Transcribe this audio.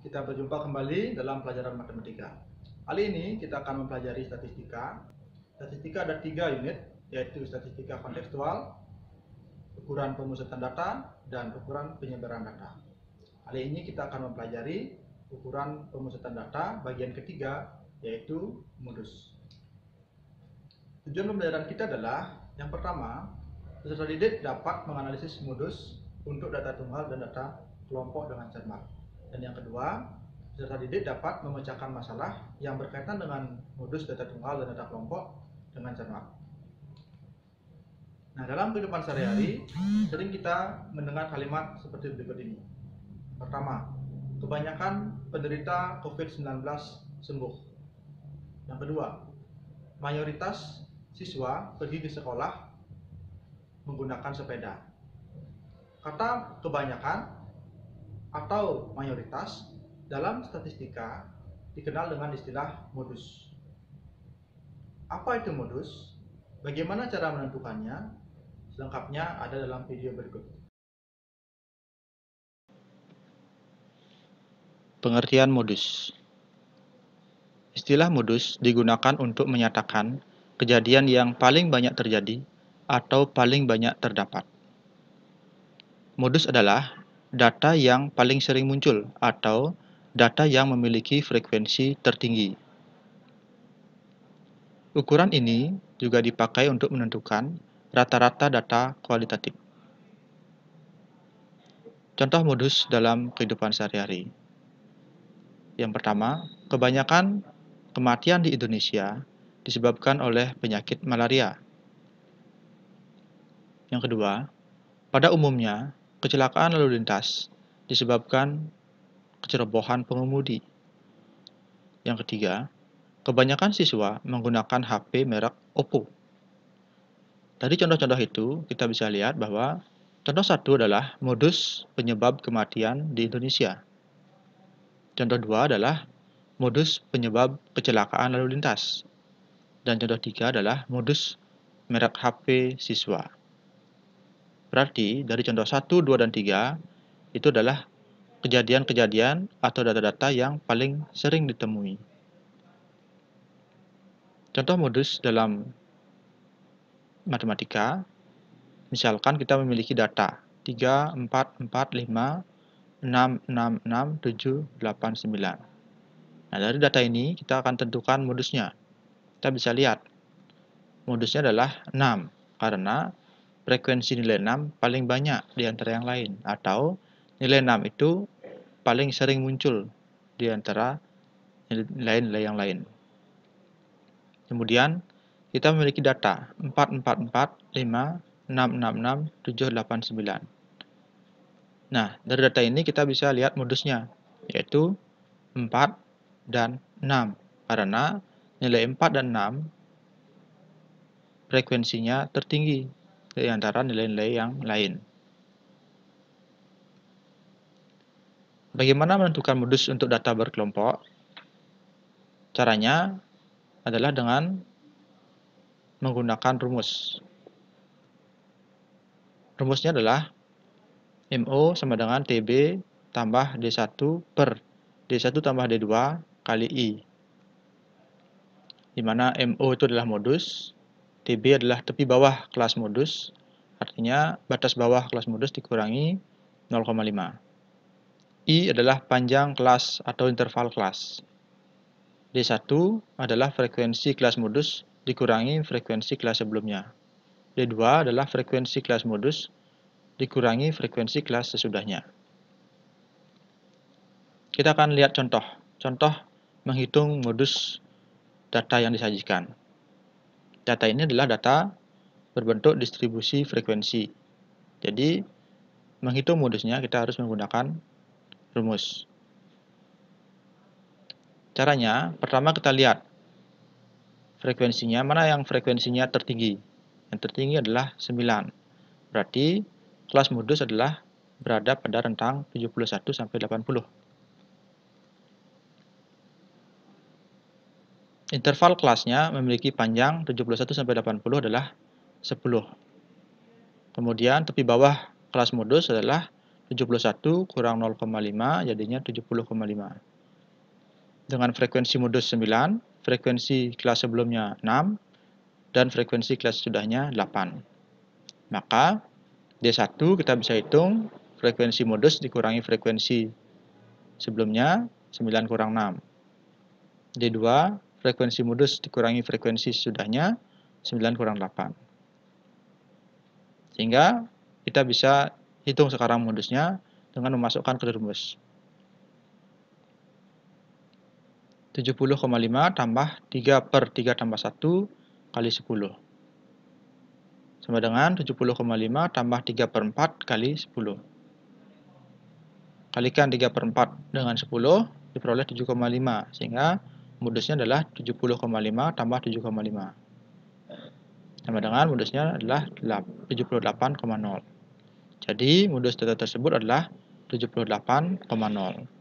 kita berjumpa kembali dalam pelajaran matematika. Kali ini kita akan mempelajari statistika. Statistika ada 3 unit, yaitu statistika kontekstual, ukuran pemusatan data, dan ukuran penyebaran data. Kali ini kita akan mempelajari ukuran pemusatan data bagian ketiga, yaitu modus. Tujuan pembelajaran kita adalah, yang pertama, peserta didik dapat menganalisis modus untuk data tunggal dan data kelompok dengan cermat. Dan yang kedua, peserta didik dapat memecahkan masalah yang berkaitan dengan modus data tunggal dan data kelompok dengan cermat. Nah, dalam kehidupan sehari-hari, sering kita mendengar kalimat seperti berikut ini. Pertama, kebanyakan penderita COVID-19 sembuh. Yang kedua, mayoritas siswa pergi ke sekolah menggunakan sepeda. Kata kebanyakan atau mayoritas dalam statistika dikenal dengan istilah modus. Apa itu modus? Bagaimana cara menentukannya? Selengkapnya ada dalam video berikut. Pengertian modus. Istilah modus digunakan untuk menyatakan kejadian yang paling banyak terjadi atau paling banyak terdapat. Modus adalah data yang paling sering muncul atau data yang memiliki frekuensi tertinggi. Ukuran ini juga dipakai untuk menentukan rata-rata data kualitatif. Contoh modus dalam kehidupan sehari-hari. Yang pertama, kebanyakan kematian di Indonesia disebabkan oleh penyakit malaria. Yang kedua, pada umumnya, kecelakaan lalu lintas disebabkan kecerobohan pengemudi. Yang ketiga, kebanyakan siswa menggunakan HP merek Oppo. Dari contoh-contoh itu, kita bisa lihat bahwa contoh satu adalah modus penyebab kematian di Indonesia. Contoh dua adalah modus penyebab kecelakaan lalu lintas. Dan contoh tiga adalah modus merek HP siswa. Berarti dari contoh 1, 2, dan 3 itu adalah kejadian-kejadian atau data-data yang paling sering ditemui. Contoh modus dalam matematika, misalkan kita memiliki data 3, 4, 4, 5, 6, 6, 6, 7, 8, 9. Nah, dari data ini kita akan tentukan modusnya. Kita bisa lihat modusnya adalah 6 karena frekuensi nilai 6 paling banyak di antara yang lain, atau nilai 6 itu paling sering muncul di antara nilai-nilai yang lain. Kemudian kita memiliki data 4, 4, 4, 5, 6, 6, 6, 7, 8, 9. Nah, dari data ini kita bisa lihat modusnya, yaitu 4 dan 6, karena nilai 4 dan 6 frekuensinya tertinggi di antara nilai-nilai yang lain. Bagaimana menentukan modus untuk data berkelompok? Caranya adalah dengan menggunakan rumus. Rumusnya adalah MO sama dengan TB tambah D1 per D1 tambah D2 kali I. Di mana MO itu adalah modus, TB adalah tepi bawah kelas modus, artinya batas bawah kelas modus dikurangi 0,5. I adalah panjang kelas atau interval kelas. D1 adalah frekuensi kelas modus dikurangi frekuensi kelas sebelumnya. D2 adalah frekuensi kelas modus dikurangi frekuensi kelas sesudahnya. Kita akan lihat contoh menghitung modus data yang disajikan. Data ini adalah data berbentuk distribusi frekuensi. Jadi, menghitung modusnya kita harus menggunakan rumus. Caranya, pertama kita lihat frekuensinya, mana yang frekuensinya tertinggi. Yang tertinggi adalah 9. Berarti kelas modus adalah berada pada rentang 71 sampai 80. Interval kelasnya memiliki panjang 71 sampai 80 adalah 10. Kemudian tepi bawah kelas modus adalah 71 kurang 0,5 jadinya 70,5. Dengan frekuensi modus 9, frekuensi kelas sebelumnya 6, dan frekuensi kelas sesudahnya 8. Maka D1 kita bisa hitung frekuensi modus dikurangi frekuensi sebelumnya 9 kurang 6. D2 frekuensi modus dikurangi frekuensi sesudahnya 9 kurang 8. Sehingga kita bisa hitung sekarang modusnya dengan memasukkan ke rumus. 70,5 tambah 3 per 3 tambah 1 kali 10. Sama dengan 70,5 tambah 3 per 4 kali 10. Kalikan 3 per 4 dengan 10, diperoleh 7,5. Sehingga modusnya adalah 70,5 tambah 7,5. Sama dengan modusnya adalah 78,0. Jadi modus data tersebut adalah 78,0.